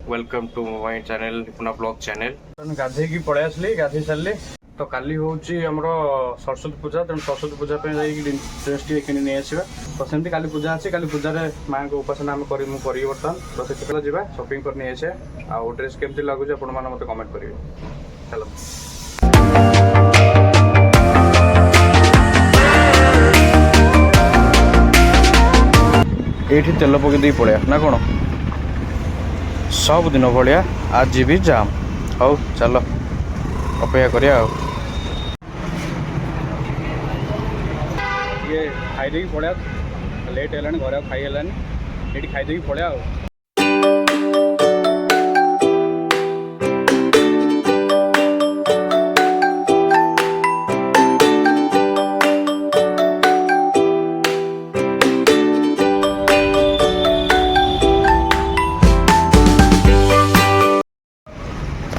Welcome to my channel अपना blog channel गाधे की पड़े आसली गाधे सारे तो काली हूँ आमर सरस्वती पूजा तेणु सरस्वती पूजा ड्रेस टी कि नहीं आसवा तो सेमती काली पूजा अच्छी काली पूजा माँ को उपासना आम करी बर्तमान तो से जा शॉपिंग कर नहीं आसे आ ड्रेस केमती लगुच आप मत कमेंट करेंगे चलो ये तेल पकईदे पड़े ना कौन सब दिन भाया आज भी जाम हौ चल अपेक्षा करिया ये खाईदे पड़ा लेट है घर खाई ये खाईदे पड़ा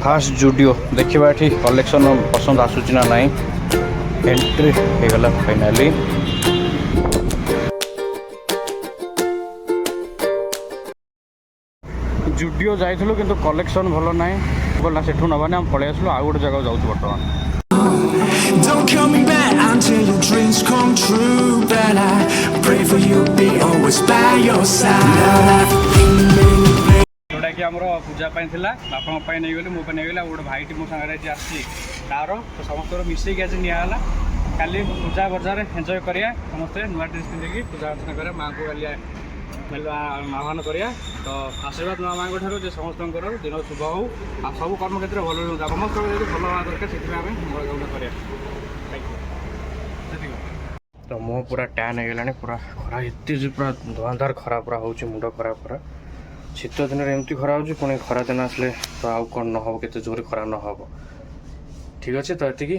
फास्ट जुडियो देखा ये कलेक्शन पसंद आसूची ना नाई एंट्री होगला फाइनाली जुडियो जाइलु किंतु कलेक्शन भल ना बोलना सेठू नबानी आम पलि आसलु आउ गोटे जगह जाऊँ बर्तमान Don't call me back until your dreams come true. But I pray for you, be always by your side. जोटा कि आमर पूजा बापा नहीं गली मो नहीं गली गोटे भाईटी मो सागर आसी तार तो समस्त मिसेक आज निला काली पूजा बजार एंजय करिया समस्ते नुआ ड्रेस पिंधिकी पूजा अर्चना करा माँ को काली आह्वान करिया तो आशीर्वाद माँ माँ ठार समस्त दिन शुभ हो आ सब कर्म क्षेत्र भल समस्त भल हवा दरकार से आम कर तो मुँह पूरा टैन होगला पूरा खरा एत पूरा धुआंधार खरा पूरा हो मुंड खराब पूरा शीत दिन एमती खरा हो पुणी खरा दिन आसले तो आउ कौन न हो केते जोर खरा न हो ठीक अच्छे तो ये